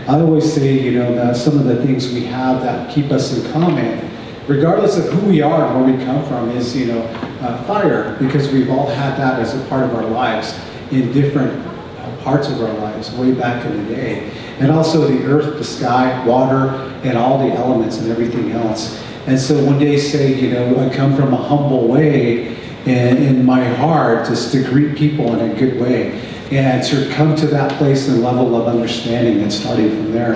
I always say, you know, that some of the things we have that keep us in common, regardless of who we are and where we come from, is, you know, fire, because we've all had that as a part of our lives in different parts of our lives way back in the day. And also the earth, the sky, water, and all the elements and everything else. And so when they say, you know, I come from a humble way and in my heart just to greet people in a good way and to come to that place and level of understanding and starting from there.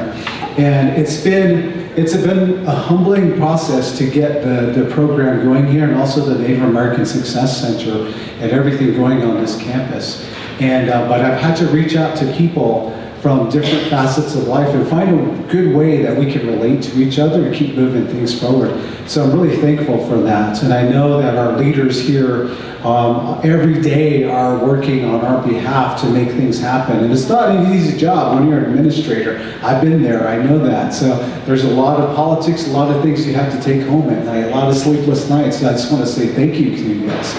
And it's been a humbling process to get the program going here, and also the Native American Success Center and everything going on this campus. And but I've had to reach out to people from different facets of life and find a good way that we can relate to each other and keep moving things forward. So I'm really thankful for that. And I know that our leaders here every day are working on our behalf to make things happen. And it's not an easy job when you're an administrator. I've been there, I know that. So there's a lot of politics, a lot of things you have to take home at night, a lot of sleepless nights. So I just want to say thank you to you guys.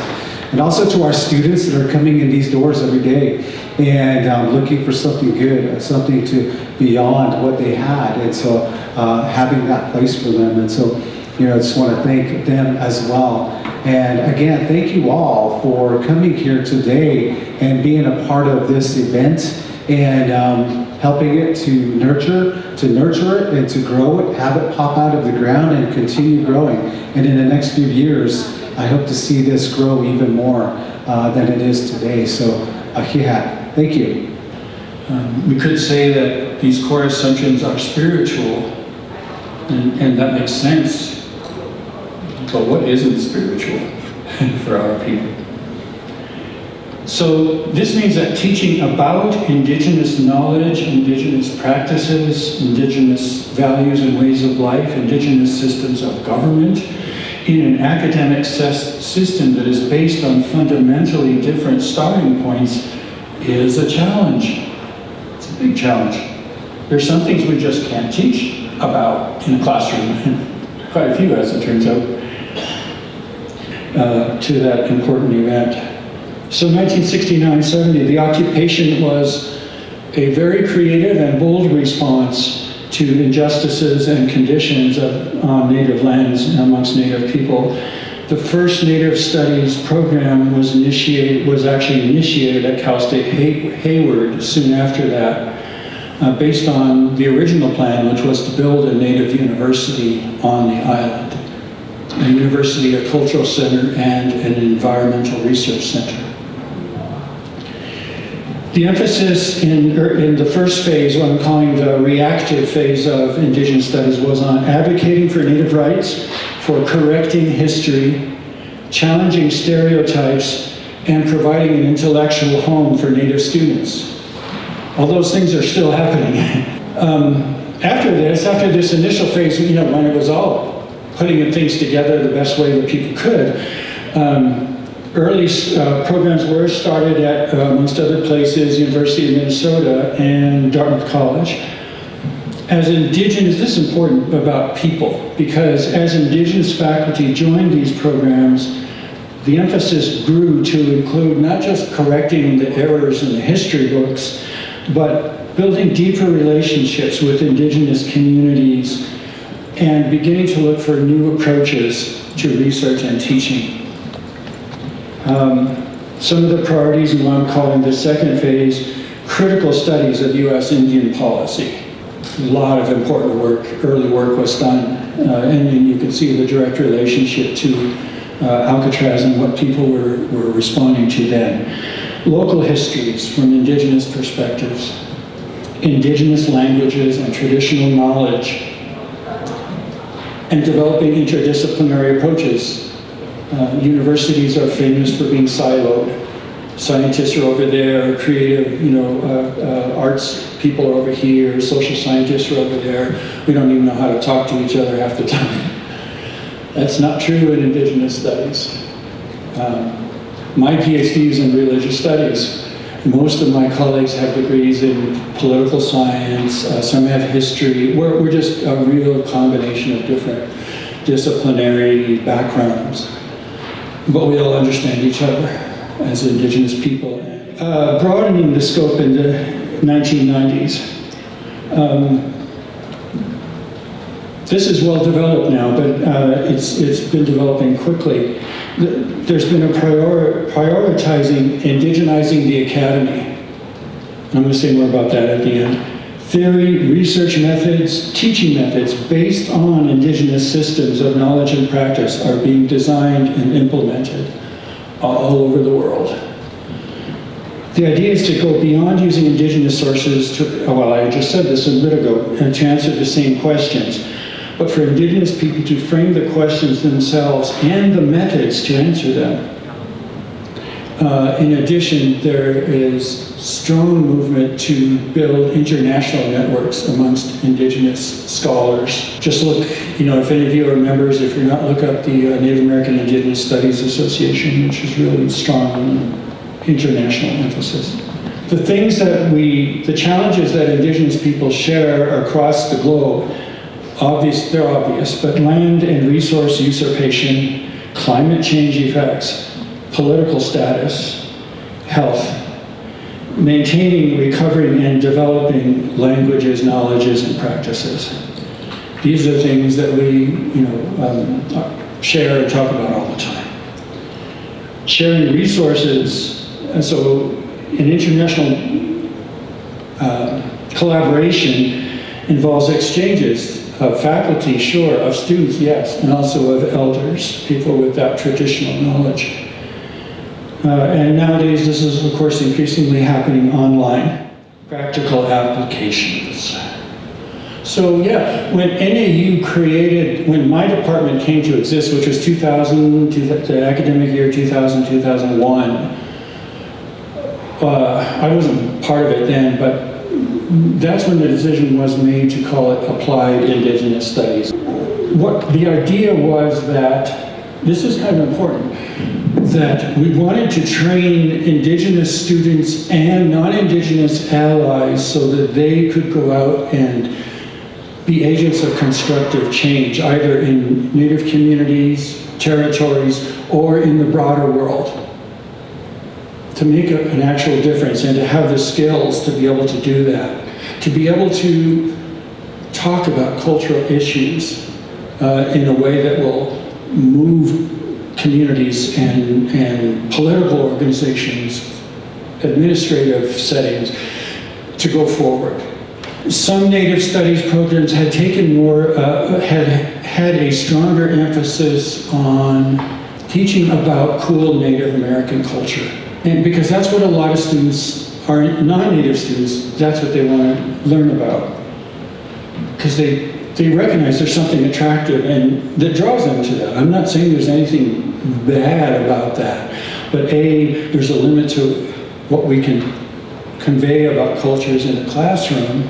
And also to our students that are coming in these doors every day and looking for something good, something to beyond what they had. And so having that place for them. And so, you know, I just want to thank them as well. And again, thank you all for coming here today and being a part of this event and helping it to nurture it and to grow it, have it pop out of the ground and continue growing. And in the next few years, I hope to see this grow even more than it is today. So, yeah, thank you. We could say that these core assumptions are spiritual, and that makes sense. But what isn't spiritual for our people? So this means that teaching about Indigenous knowledge, Indigenous practices, Indigenous values and ways of life, Indigenous systems of government, in an academic system that is based on fundamentally different starting points is a challenge. It's a big challenge. There's some things we just can't teach about in a classroom. Quite a few, as it turns out, to that important event. So 1969-70, the occupation was a very creative and bold response to injustices and conditions on Native lands and amongst Native people. The first Native Studies program was actually initiated at Cal State Hayward soon after that, based on the original plan, which was to build a Native university on the island, a university, a cultural center, and an environmental research center. The emphasis in the first phase, what I'm calling the reactive phase of Indigenous Studies, was on advocating for Native rights, for correcting history, challenging stereotypes, and providing an intellectual home for Native students. All those things are still happening. After this initial phase, you know, when it was all putting things together the best way that people could, early programs were started at, amongst other places, University of Minnesota and Dartmouth College. As Indigenous, this is important about people, because as Indigenous faculty joined these programs, the emphasis grew to include not just correcting the errors in the history books, but building deeper relationships with Indigenous communities and beginning to look for new approaches to research and teaching. Some of the priorities in what I'm calling the second phase, critical studies of U.S. Indian policy. A lot of important work, early work was done, and you can see the direct relationship to Alcatraz and what people were responding to then. Local histories from Indigenous perspectives, Indigenous languages and traditional knowledge, and developing interdisciplinary approaches. Universities are famous for being siloed. Scientists are over there, creative, arts people are over here, social scientists are over there. We don't even know how to talk to each other half the time. That's not true in Indigenous studies. My PhD is in religious studies. Most of my colleagues have degrees in political science, some have history. We're just a real combination of different disciplinary backgrounds. But we all understand each other as Indigenous people. Broadening the scope in the 1990s, This is well developed now, but it's been developing quickly. There's been a prioritizing indigenizing the academy. I'm going to say more about that at the end. Theory, research methods, teaching methods based on indigenous systems of knowledge and practice are being designed and implemented all over the world. The idea is to go beyond using indigenous sources to, well, I just said this a bit ago, and to answer the same questions, but for indigenous people to frame the questions themselves and the methods to answer them. In addition, there is strong movement to build international networks amongst indigenous scholars. Just look, if any of you are members, if you're not, look up the Native American Indigenous Studies Association, which is really strong on international emphasis. The challenges that indigenous people share across the globe, they're obvious, but land and resource usurpation, climate change effects, political status, health, maintaining, recovering, and developing languages, knowledges, and practices. These are things that we, share and talk about all the time. Sharing resources, and so an international collaboration involves exchanges of faculty, sure, of students, yes, and also of elders, people with that traditional knowledge. And nowadays, this is, of course, increasingly happening online. Practical applications. So yeah, when when my department came to exist, which was 2000, the academic year 2000, 2001, I wasn't part of it then, but that's when the decision was made to call it Applied Indigenous Studies. What the idea was that, this is kind of important, that we wanted to train indigenous students and non-indigenous allies so that they could go out and be agents of constructive change, either in Native communities, territories, or in the broader world, to make an actual difference and to have the skills to be able to do that, to be able to talk about cultural issues in a way that will move communities and political organizations, administrative settings, to go forward. Some Native studies programs had taken more, had a stronger emphasis on teaching about cool Native American culture. And because that's what a lot of students, are non-Native students, that's what they want to learn about. Because they recognize there's something attractive and that draws them to that. I'm not saying there's anything bad about that, but A, there's a limit to what we can convey about cultures in the classroom,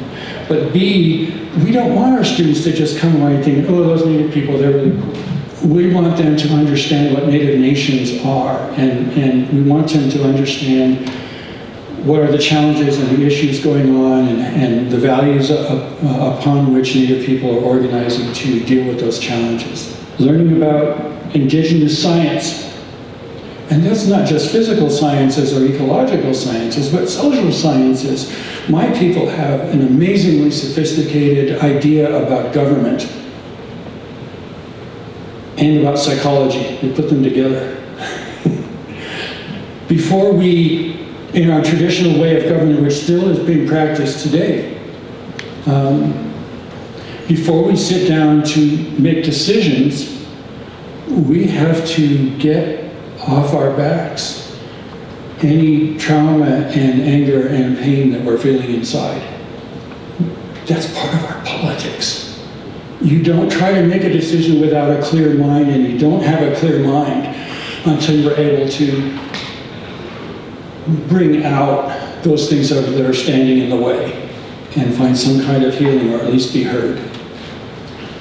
but B, we don't want our students to just come away thinking, oh, those Native people, they're really cool. We want them to understand what Native nations are, and we want them to understand what are the challenges and the issues going on and the values upon which Native people are organizing to deal with those challenges. Learning about indigenous science. And that's not just physical sciences or ecological sciences, but social sciences. My people have an amazingly sophisticated idea about government and about psychology. We put them together. Before we, in our traditional way of government, which still is being practiced today, before we sit down to make decisions, we have to get off our backs any trauma and anger and pain that we're feeling inside. That's part of our politics. You don't try to make a decision without a clear mind, and you don't have a clear mind until you're able to bring out those things that are standing in the way and find some kind of healing, or at least be heard.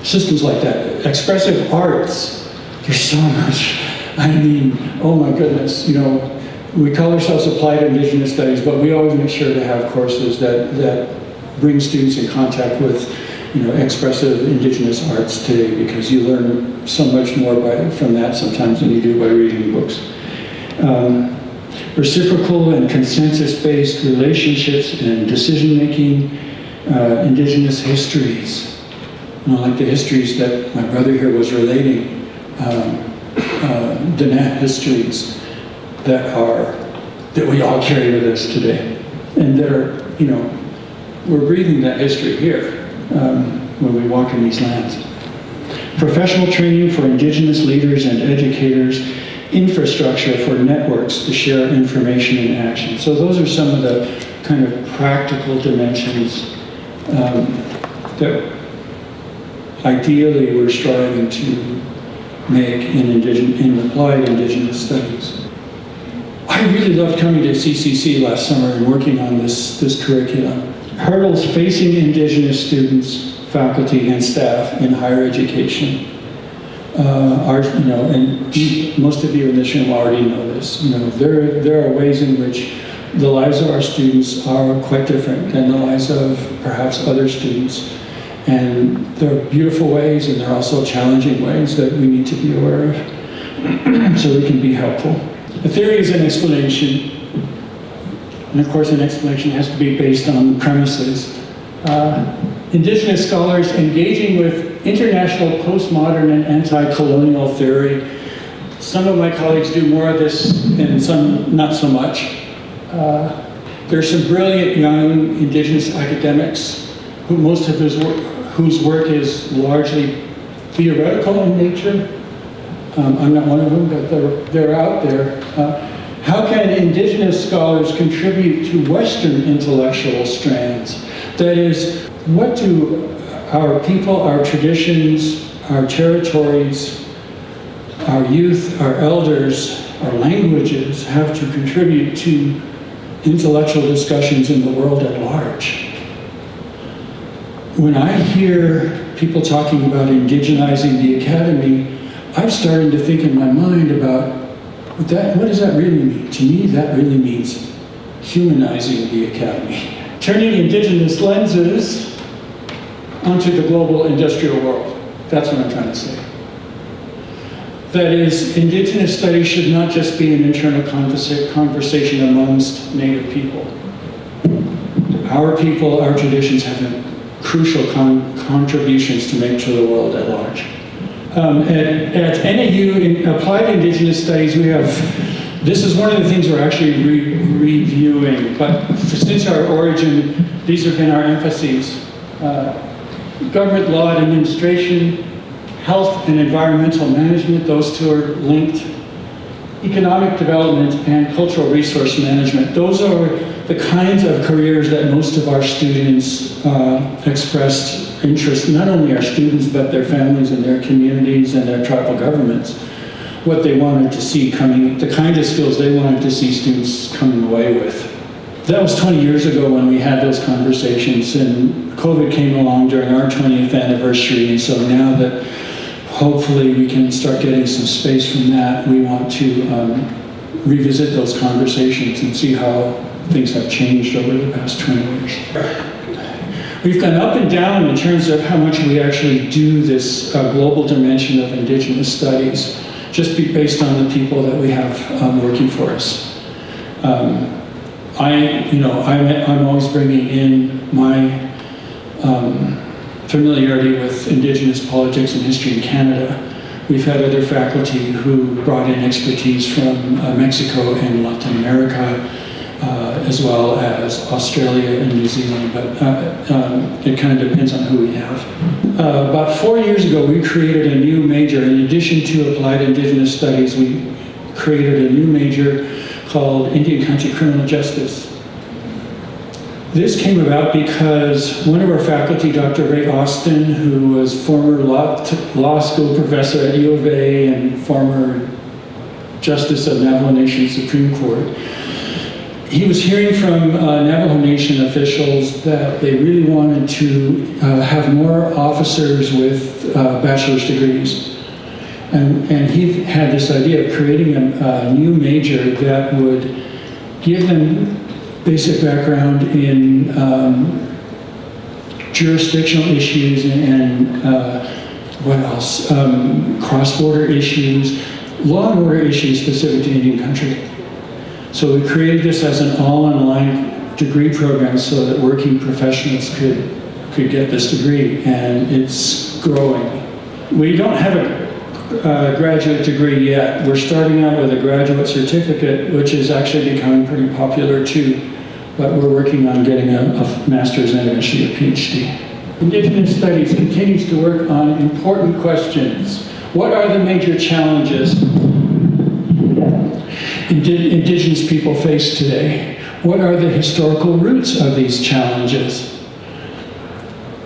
Systems like that. Expressive arts. There's so much. I mean, oh my goodness, we call ourselves Applied Indigenous Studies, but we always make sure to have courses that bring students in contact with, expressive indigenous arts today, because you learn so much more from that sometimes than you do by reading books. Reciprocal and consensus-based relationships and decision-making, Indigenous histories, like the histories that my brother here was relating, Diné histories that we all carry with us today. And we're breathing that history here when we walk in these lands. Professional training for Indigenous leaders and educators, infrastructure for networks to share information and action. So those are some of the kind of practical dimensions that ideally we're striving to make in Applied Indigenous Studies. I really loved coming to CCC last summer and working on this curriculum. Hurdles facing Indigenous students, faculty, and staff in higher education. And most of you in this room already know this. There are ways in which the lives of our students are quite different than the lives of perhaps other students. And there are beautiful ways, and there are also challenging ways that we need to be aware of so we can be helpful. A theory is an explanation, and of course an explanation has to be based on premises. Indigenous scholars engaging with international postmodern and anti-colonial theory. Some of my colleagues do more of this and some not so much. There's some brilliant young Indigenous academics whose work is largely theoretical in nature. I'm not one of them, but they're out there. How can Indigenous scholars contribute to Western intellectual strands? That is, what do our people, our traditions, our territories, our youth, our elders, our languages have to contribute to intellectual discussions in the world at large? When I hear people talking about indigenizing the academy, I'm starting to think in my mind about what does that really mean? To me, that really means humanizing the academy. Turning Indigenous lenses onto the global industrial world. That's what I'm trying to say. That is, Indigenous studies should not just be an internal conversation amongst Native people. Our people, our traditions have crucial contributions to make to the world at large. At NAU, in Applied Indigenous Studies, this is one of the things we're actually reviewing, but since our origin, these have been our emphases. Government law and administration, health and environmental management, those two are linked. Economic development and cultural resource management. Those are the kinds of careers that most of our students expressed interest, not only our students, but their families and their communities and their tribal governments, what they wanted to see the kind of skills they wanted to see students coming away with. That was 20 years ago when we had those conversations, and COVID came along during our 20th anniversary, and so now that hopefully we can start getting some space from that, we want to revisit those conversations and see how things have changed over the past 20 years. We've gone up and down in terms of how much we actually do this global dimension of Indigenous studies, just based on the people that we have working for us. I'm always bringing in my familiarity with Indigenous politics and history in Canada. We've had other faculty who brought in expertise from Mexico and Latin America, as well as Australia and New Zealand, but it kind of depends on who we have. About 4 years ago, we created a new major. In addition to Applied Indigenous Studies, we created a new major called Indian Country Criminal Justice. This came about because one of our faculty, Dr. Ray Austin, who was former law school professor at U of A and former Justice of Navajo Nation Supreme Court, he was hearing from Navajo Nation officials that they really wanted to have more officers with bachelor's degrees. And he had this idea of creating a new major that would give them basic background in jurisdictional issues and what else? Cross-border issues, law and order issues specific to Indian country. So we created this as an all-online degree programs so that working professionals could get this degree, and it's growing. We don't have a graduate degree yet. We're starting out with a graduate certificate, which is actually becoming pretty popular too, but we're working on getting a master's and eventually a PhD. Indigenous Studies continues to work on important questions. What are the major challenges Indigenous people face today? What are the historical roots of these challenges?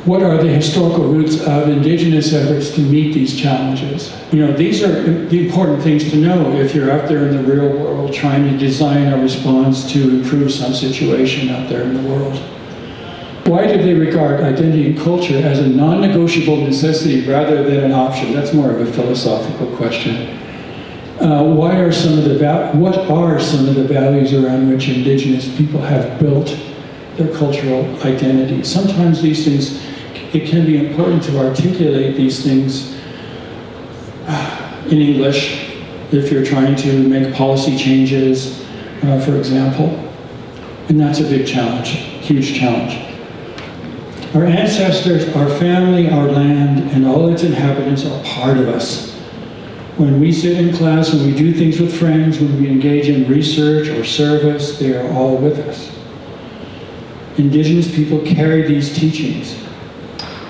What are the historical roots of Indigenous efforts to meet these challenges? You know, these are the important things to know if you're out there in the real world trying to design a response to improve some situation out there in the world. Why do they regard identity and culture as a non-negotiable necessity rather than an option? That's more of a philosophical question. What are some of the values around which Indigenous people have built their cultural identity? Sometimes these things, it can be important to articulate these things in English if you're trying to make policy changes, for example. And that's a big challenge, huge challenge. Our ancestors, our family, our land, and all its inhabitants are part of us. When we sit in class, when we do things with friends, when we engage in research or service, they are all with us. Indigenous people carry these teachings.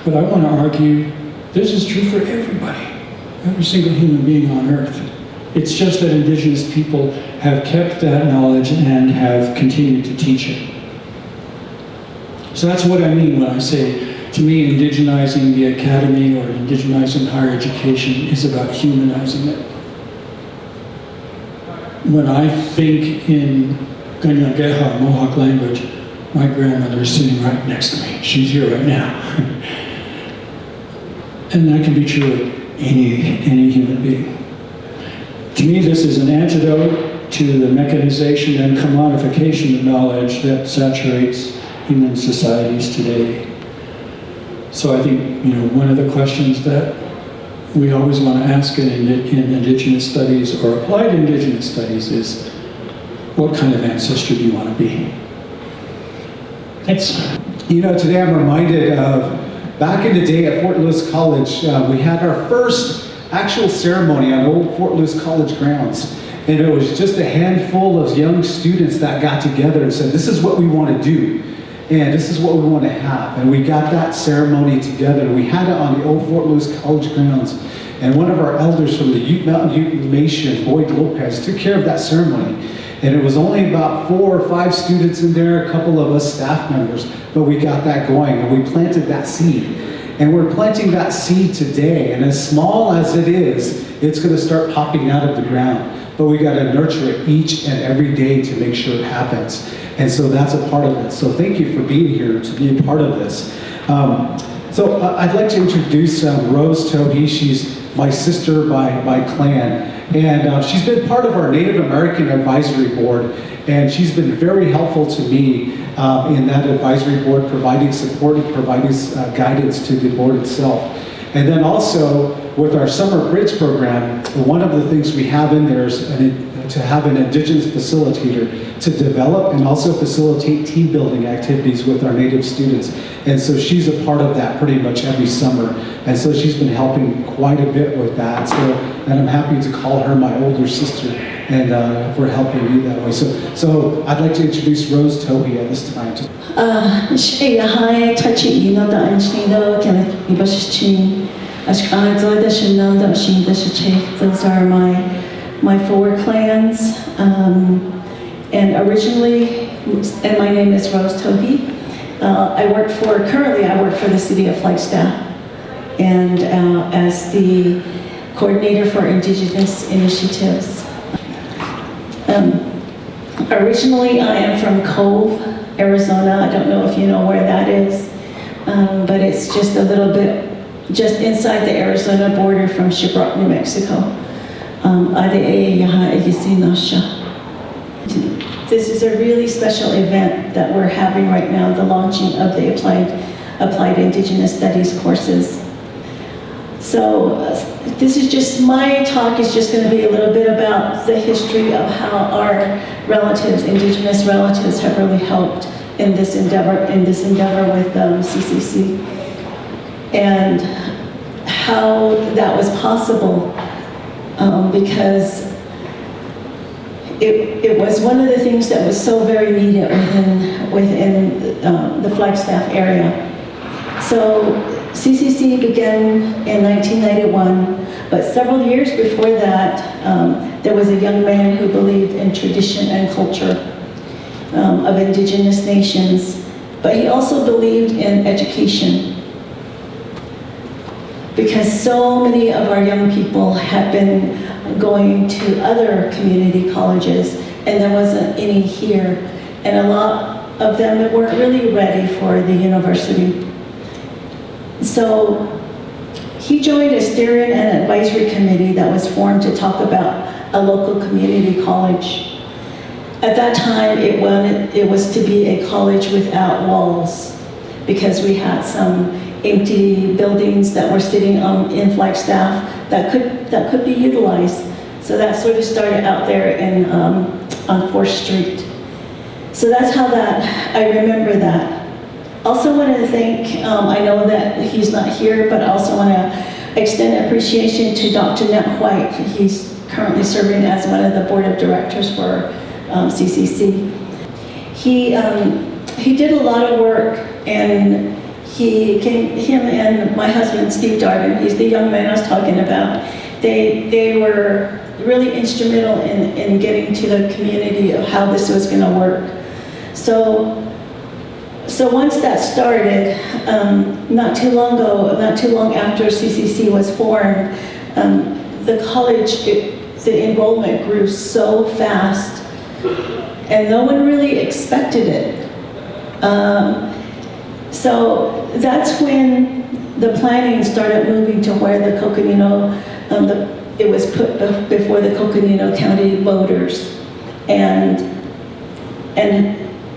But I want to argue this is true for everybody, every single human being on earth. It's just that Indigenous people have kept that knowledge and have continued to teach it. So that's what I mean when I say, to me, indigenizing the academy or indigenizing higher education is about humanizing it. When I think in Ganyangeha, Mohawk language, my grandmother is sitting right next to me. She's here right now. And that can be true of any human being. To me, this is an antidote to the mechanization and commodification of knowledge that saturates human societies today. So I think, you know, one of the questions that we always want to ask in Indigenous studies or applied Indigenous studies is, what kind of ancestor do you want to be? Thanks. You know, today I'm reminded of back in the day at Fort Lewis College, we had our first actual ceremony on old Fort Lewis College grounds. And it was just a handful of young students that got together and said, this is what we want to do. And this is what we want to have. And we got that ceremony together. We had it on the old Fort Lewis College grounds. And one of our elders from the Ute Mountain Ute Nation, Boyd Lopez, took care of that ceremony. And it was only about 4 or 5 students in there, a couple of us staff members, but we got that going and we planted that seed. And we're planting that seed today. And as small as it is, it's going to start popping out of the ground. But we got to nurture it each and every day to make sure it happens. And so that's a part of it. So thank you for being here to be a part of this. So I'd like to introduce Rose Toehe. She's my sister by clan. And she's been part of our Native American Advisory Board. And she's been very helpful to me in that advisory board, providing support and providing guidance to the board itself. And then also with our Summer Bridge program, one of the things we have in there is to have an Indigenous facilitator to develop and also facilitate team building activities with our Native students. And so she's a part of that pretty much every summer. And so she's been helping quite a bit with that. So, and I'm happy to call her my older sister and for helping me that way. So I'd like to introduce Rose Toehe at this time. Those are my 4 clans. And originally, and my name is Rose Toehe. Currently I work for the city of Flagstaff, and as the coordinator for Indigenous initiatives. Originally I am from Cove, Arizona. I don't know if you know where that is, but it's just a little bit, just inside the Arizona border from Shiprock, New Mexico. This is a really special event that we're having right now, the launching of the Applied Indigenous Studies courses. So this is just, my talk is just going to be a little bit about the history of how our relatives, Indigenous relatives, have really helped in this endeavor with CCC, and how that was possible, because it was one of the things that was so very needed within the Flagstaff area. So CCC began in 1991, but several years before that, there was a young man who believed in tradition and culture of indigenous nations, but he also believed in education, because so many of our young people had been going to other community colleges, and there wasn't any here, and a lot of them weren't really ready for the university. So he joined a steering and advisory committee that was formed to talk about a local community college. At that time, it was to be a college without walls, because we had some empty buildings that were sitting in Flagstaff that could be utilized. So that sort of started out there on 4th Street. So that's how I remember that. Also want to thank, I know that he's not here, but I also want to extend appreciation to Dr. Nat White. He's currently serving as one of the board of directors for CCC. He did a lot of work, and him and my husband, Steve Darden, he's the young man I was talking about, they were really instrumental in getting to the community of how this was going to work. So once that started, not too long after CCC was formed, the college, the enrollment grew so fast, and no one really expected it. So that's when the planning started moving to where the Coconino, it was put before the Coconino County voters, and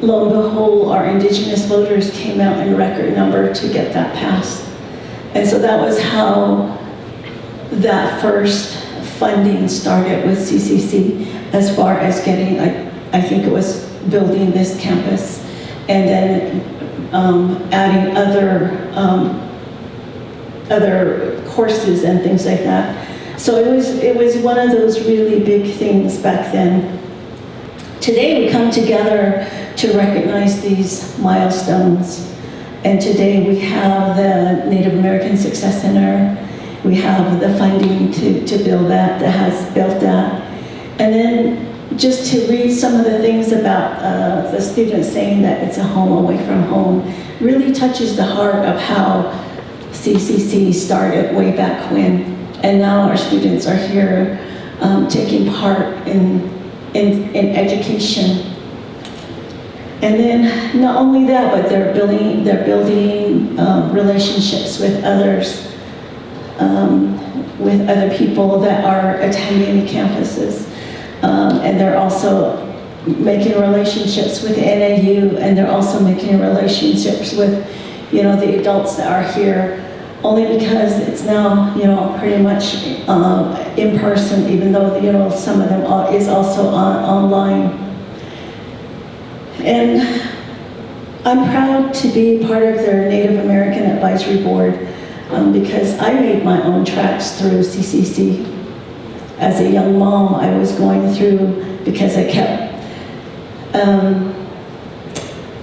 lo and behold, our indigenous voters came out in record number to get that passed. And so that was how that first funding started with CCC, as far as getting, I think it was building this campus, and then adding other courses and things like that. So it was one of those really big things back then. Today we come together to recognize these milestones. And today we have the Native American Success Center. We have the funding to build that has built that. And then just to read some of the things about the students saying that it's a home away from home really touches the heart of how CCC started way back when. And now our students are here taking part in education. And then not only that, but they're building relationships with others, with other people that are attending the campuses. And they're also making relationships with NAU, and they're also making relationships with, the adults that are here, only because it's now, pretty much in person, even though, some of them is also online. And I'm proud to be part of their Native American Advisory Board because I made my own tracks through CCC. As a young mom, I was going through, because I kept,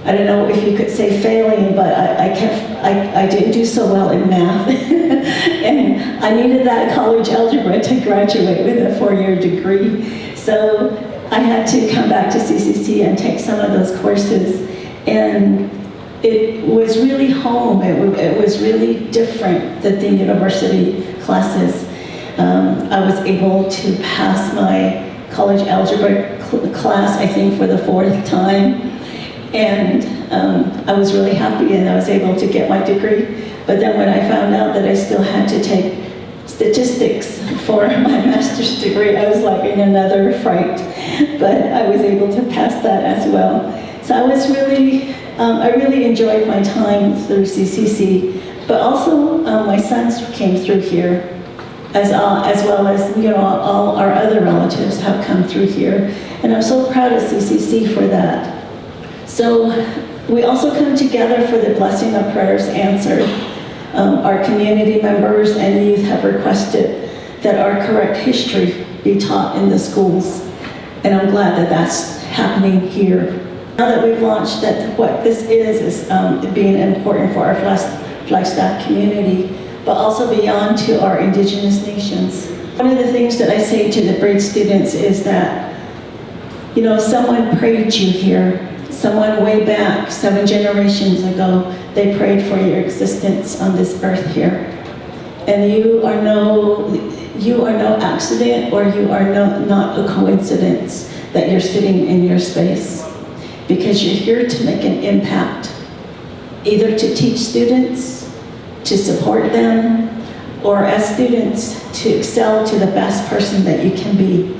I don't know if you could say failing, but I didn't do so well in math. And I needed that college algebra to graduate with a 4-year degree. So I had to come back to CCC and take some of those courses. And it was really home. It was really different than the university classes. I was able to pass my college algebra class, I think, for the 4th time. And I was really happy, and I was able to get my degree. But then when I found out that I still had to take statistics for my master's degree, I was like in another fright. But I was able to pass that as well. So I was really, I really enjoyed my time through CCC. But also, my sons came through here, as well as all our other relatives have come through here. And I'm so proud of CCC for that. So We also come together for the blessing of prayers answered. Our community members and youth have requested that our correct history be taught in the schools. And I'm glad that that's happening here. Now that we've launched that, what this is being important for our Flagstaff community, but also beyond to our Indigenous nations. One of the things that I say to the Braid students is that, you know, someone prayed you here. Someone way back, 7 generations ago, they prayed for your existence on this earth here. And you are no accident, or you are not a coincidence that you're sitting in your space. Because you're here to make an impact, either to teach students, to support them, or as students, to excel to the best person that you can be.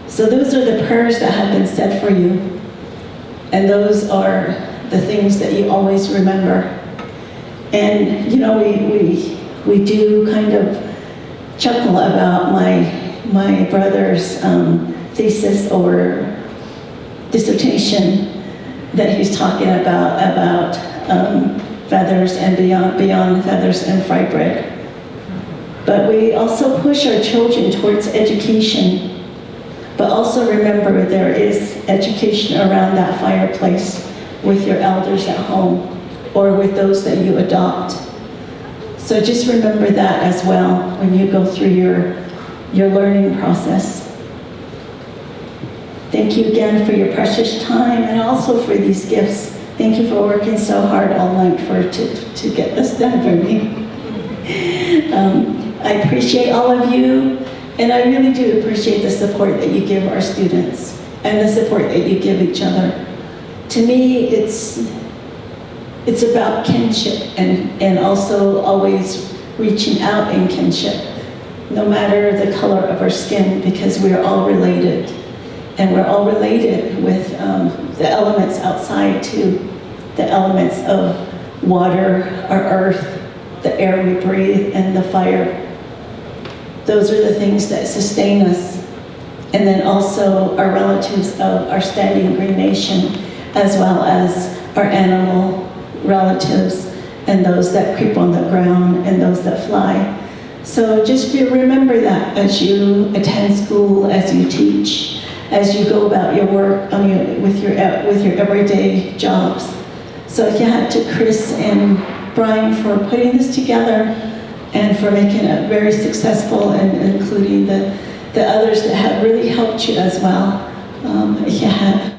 So those are the prayers that have been said for you. And those are the things that you always remember. And you know, we do kind of chuckle about my brother's thesis or dissertation that he's talking about feathers and beyond feathers and fry bread. But we also push our children towards education. But also remember, there is education around that fireplace with your elders at home or with those that you adopt. So just remember that as well when you go through your learning process. Thank you again for your precious time and also for these gifts. Thank you for working so hard all night to get this done for me. I appreciate all of you. And I really do appreciate the support that you give our students and the support that you give each other. To me, it's about kinship and also always reaching out in kinship, no matter the color of our skin, because we're all related. And we're all related with the elements outside too, the elements of water, our earth, the air we breathe, and the fire. Those are the things that sustain us. And then also our relatives of our standing Green Nation, as well as our animal relatives and those that creep on the ground and those that fly. So just remember that as you attend school, as you teach, as you go about your work with your everyday jobs. So yeah, to Chris and Brian for putting this together and for making it very successful, and including the others that have really helped you as well. Yeah,